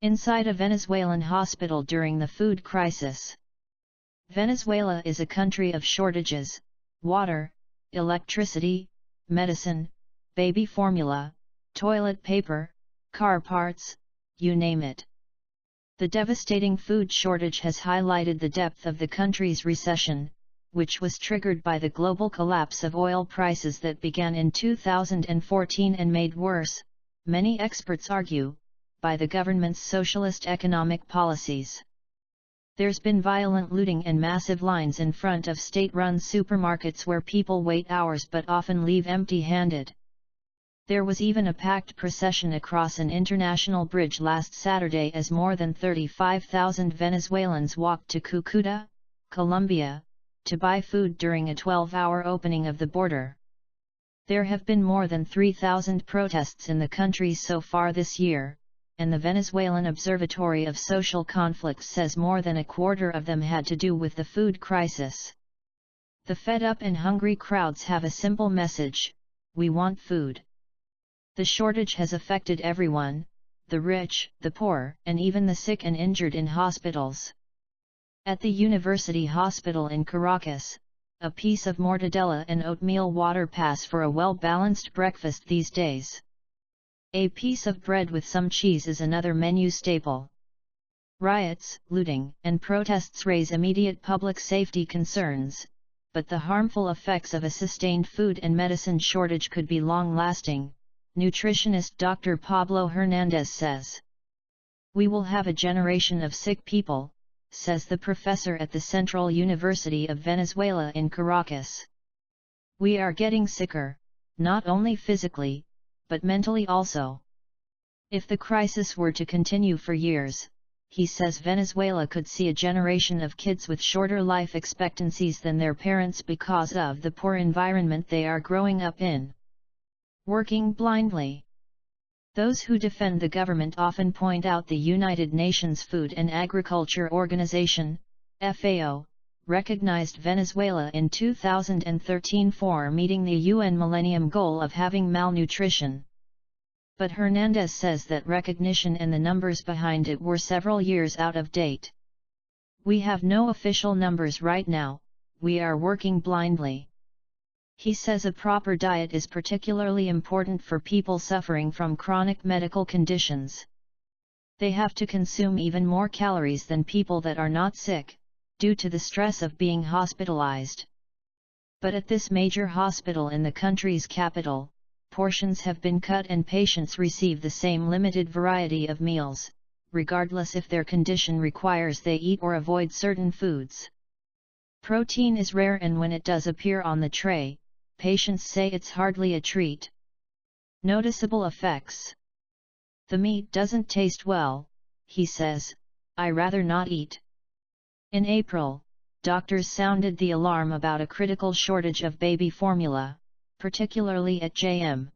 Inside a Venezuelan hospital during the food crisis. Venezuela is a country of shortages: water, electricity, medicine, baby formula, toilet paper, car parts, you name it. The devastating food shortage has highlighted the depth of the country's recession, which was triggered by the global collapse of oil prices that began in 2014 and made worse, many experts argue, by the government's socialist economic policies. There's been violent looting and massive lines in front of state-run supermarkets where people wait hours but often leave empty-handed. There was even a packed procession across an international bridge last Saturday as more than 35,000 Venezuelans walked to Cúcuta, Colombia, to buy food during a 12-hour opening of the border. There have been more than 3,000 protests in the country so far this year, and the Venezuelan Observatory of Social Conflicts says more than a quarter of them had to do with the food crisis. The fed-up and hungry crowds have a simple message: we want food. The shortage has affected everyone, the rich, the poor, and even the sick and injured in hospitals. At the University Hospital in Caracas, a piece of mortadella and oatmeal water pass for a well-balanced breakfast these days. A piece of bread with some cheese is another menu staple. Riots, looting, and protests raise immediate public safety concerns, but the harmful effects of a sustained food and medicine shortage could be long-lasting, nutritionist Dr. Pablo Hernandez says. We will have a generation of sick people, says the professor at the Central University of Venezuela in Caracas. We are getting sicker, not only physically, but mentally also. If the crisis were to continue for years, he says Venezuela could see a generation of kids with shorter life expectancies than their parents because of the poor environment they are growing up in. Working blindly. Those who defend the government often point out the United Nations Food and Agriculture Organization, FAO, recognized Venezuela in 2013 for meeting the UN Millennium Goal of having malnutrition. But Hernandez says that recognition and the numbers behind it were several years out of date. We have no official numbers right now, we are working blindly. He says a proper diet is particularly important for people suffering from chronic medical conditions. They have to consume even more calories than people that are not sick, due to the stress of being hospitalized. But at this major hospital in the country's capital, portions have been cut and patients receive the same limited variety of meals, regardless if their condition requires they eat or avoid certain foods. Protein is rare, and when it does appear on the tray, patients say it's hardly a treat. Noticeable effects. The meat doesn't taste well, he says, I rather not eat. In April, doctors sounded the alarm about a critical shortage of baby formula, particularly at J.M.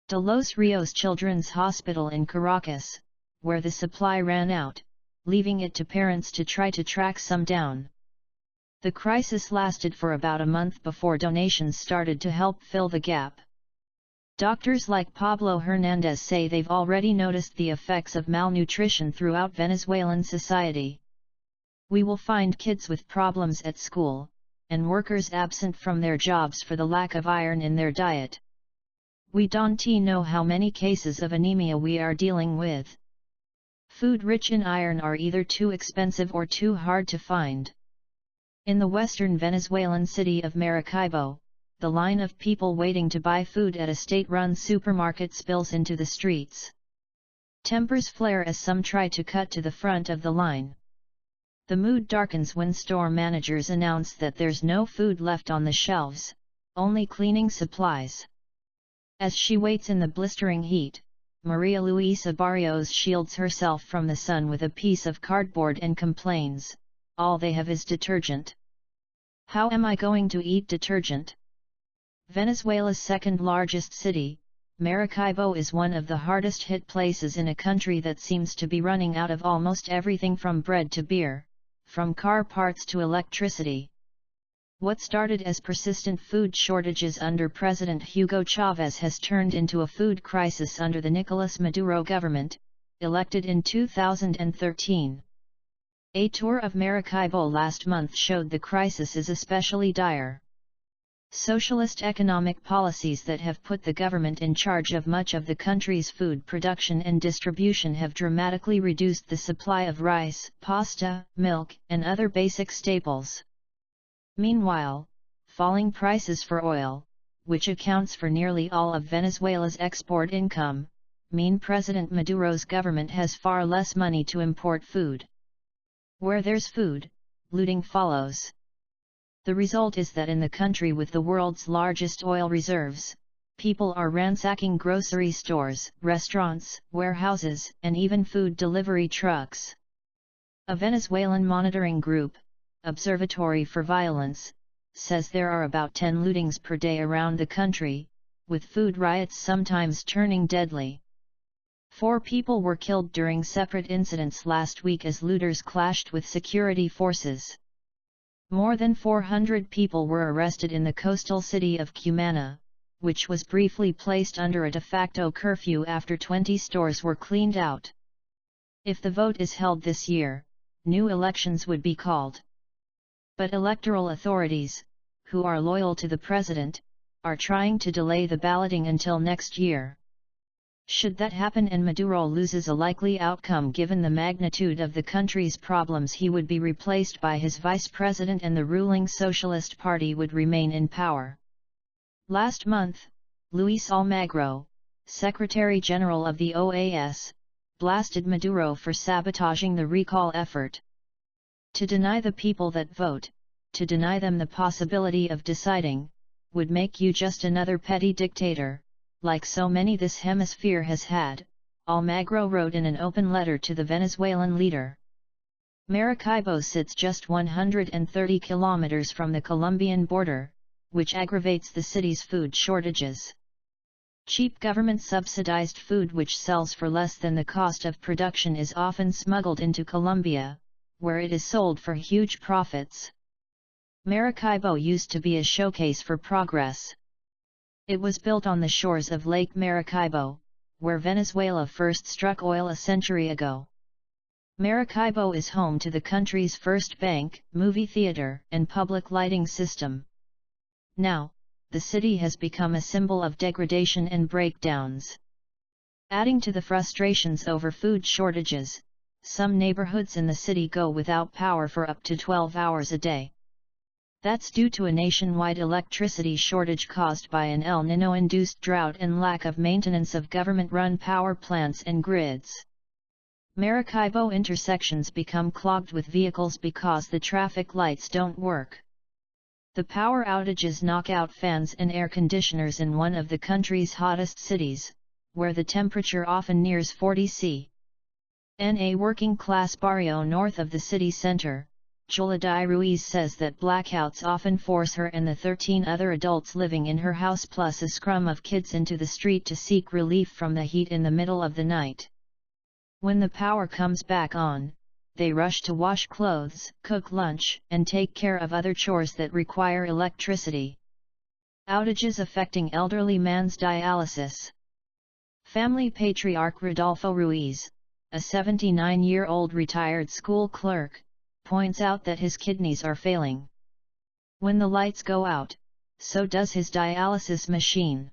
de los Rios Children's Hospital in Caracas, where the supply ran out, leaving it to parents to try to track some down. The crisis lasted for about a month before donations started to help fill the gap. Doctors like Pablo Hernandez say they've already noticed the effects of malnutrition throughout Venezuelan society. We will find kids with problems at school, and workers absent from their jobs for the lack of iron in their diet. We don't know how many cases of anemia we are dealing with. Food rich in iron are either too expensive or too hard to find. In the western Venezuelan city of Maracaibo, the line of people waiting to buy food at a state-run supermarket spills into the streets. Tempers flare as some try to cut to the front of the line. The mood darkens when store managers announce that there's no food left on the shelves, only cleaning supplies. As she waits in the blistering heat, Maria Luisa Barrios shields herself from the sun with a piece of cardboard and complains, all they have is detergent. How am I going to eat detergent? Venezuela's second largest city, Maracaibo is one of the hardest hit places in a country that seems to be running out of almost everything from bread to beer, from car parts to electricity. What started as persistent food shortages under President Hugo Chavez has turned into a food crisis under the Nicolas Maduro government, elected in 2013. A tour of Maracaibo last month showed the crisis is especially dire. Socialist economic policies that have put the government in charge of much of the country's food production and distribution have dramatically reduced the supply of rice, pasta, milk, and other basic staples. Meanwhile, falling prices for oil, which accounts for nearly all of Venezuela's export income, mean President Maduro's government has far less money to import food. Where there's food, looting follows. The result is that in the country with the world's largest oil reserves, people are ransacking grocery stores, restaurants, warehouses, and even food delivery trucks. A Venezuelan monitoring group, Observatory for Violence, says there are about 10 lootings per day around the country, with food riots sometimes turning deadly. 4 people were killed during separate incidents last week as looters clashed with security forces. More than 400 people were arrested in the coastal city of Cumana, which was briefly placed under a de facto curfew after 20 stores were cleaned out. If the vote is held this year, new elections would be called. But electoral authorities, who are loyal to the president, are trying to delay the balloting until next year. Should that happen and Maduro loses a likely outcome given the magnitude of the country's problems, he would be replaced by his vice president and the ruling Socialist Party would remain in power. Last month, Luis Almagro, Secretary General of the OAS, blasted Maduro for sabotaging the recall effort. To deny the people that vote, to deny them the possibility of deciding, would make you just another petty dictator, like so many this hemisphere has had, Almagro wrote in an open letter to the Venezuelan leader. Maracaibo sits just 130 kilometers from the Colombian border, which aggravates the city's food shortages. Cheap government-subsidized food which sells for less than the cost of production is often smuggled into Colombia, where it is sold for huge profits. Maracaibo used to be a showcase for progress. It was built on the shores of Lake Maracaibo, where Venezuela first struck oil a century ago. Maracaibo is home to the country's first bank, movie theater, and public lighting system. Now, the city has become a symbol of degradation and breakdowns. Adding to the frustrations over food shortages, some neighborhoods in the city go without power for up to 12 hours a day. That's due to a nationwide electricity shortage caused by an El Niño-induced drought and lack of maintenance of government-run power plants and grids. Maracaibo intersections become clogged with vehicles because the traffic lights don't work. The power outages knock out fans and air conditioners in one of the country's hottest cities, where the temperature often nears 40 C. In a working-class barrio north of the city center, Juliday Ruiz says that blackouts often force her and the 13 other adults living in her house plus a scrum of kids into the street to seek relief from the heat in the middle of the night. When the power comes back on, they rush to wash clothes, cook lunch, and take care of other chores that require electricity. Outages affecting elderly man's dialysis. Family patriarch Rodolfo Ruiz, a 79-year-old retired school clerk, points out that his kidneys are failing. When the lights go out, so does his dialysis machine.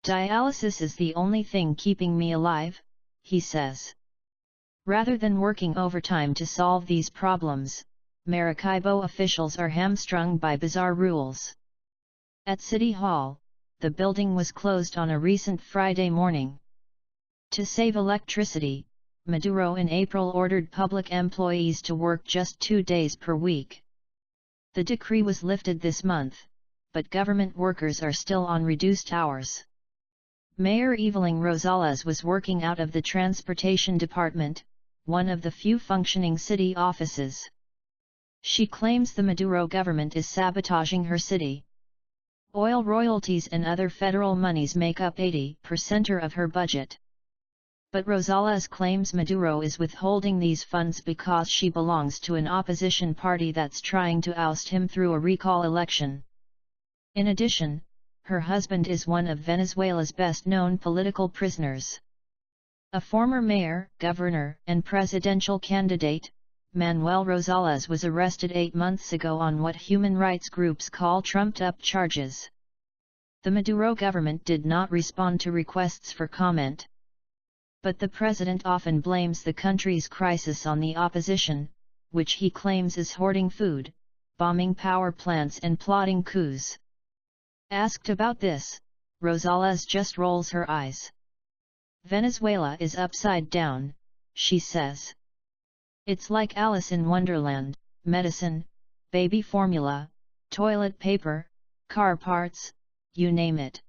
Dialysis is the only thing keeping me alive, he says. Rather than working overtime to solve these problems, Maracaibo officials are hamstrung by bizarre rules. At City Hall, the building was closed on a recent Friday morning. To save electricity, Maduro in April ordered public employees to work just 2 days per week. The decree was lifted this month, but government workers are still on reduced hours. Mayor Evelyn Rosales was working out of the Transportation Department, one of the few functioning city offices. She claims the Maduro government is sabotaging her city. Oil royalties and other federal monies make up 80% of her budget. But Rosales claims Maduro is withholding these funds because she belongs to an opposition party that's trying to oust him through a recall election. In addition, her husband is one of Venezuela's best-known political prisoners. A former mayor, governor, and presidential candidate, Manuel Rosales, was arrested 8 months ago on what human rights groups call trumped-up charges. The Maduro government did not respond to requests for comment. But the president often blames the country's crisis on the opposition, which he claims is hoarding food, bombing power plants and plotting coups. Asked about this, Rosales just rolls her eyes. Venezuela is upside down, she says. It's like Alice in Wonderland: medicine, baby formula, toilet paper, car parts, you name it.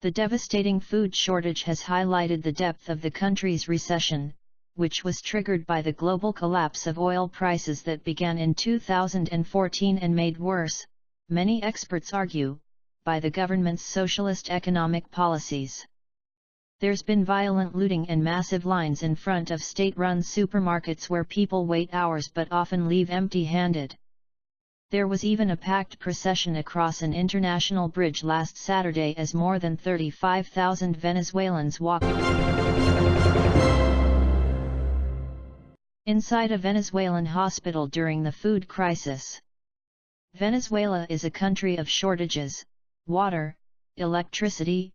The devastating food shortage has highlighted the depth of the country's recession, which was triggered by the global collapse of oil prices that began in 2014 and made worse, many experts argue, by the government's socialist economic policies. There's been violent looting and massive lines in front of state-run supermarkets where people wait hours but often leave empty-handed. There was even a packed procession across an international bridge last Saturday as more than 35,000 Venezuelans walked inside a Venezuelan hospital during the food crisis. Venezuela is a country of shortages: water, electricity,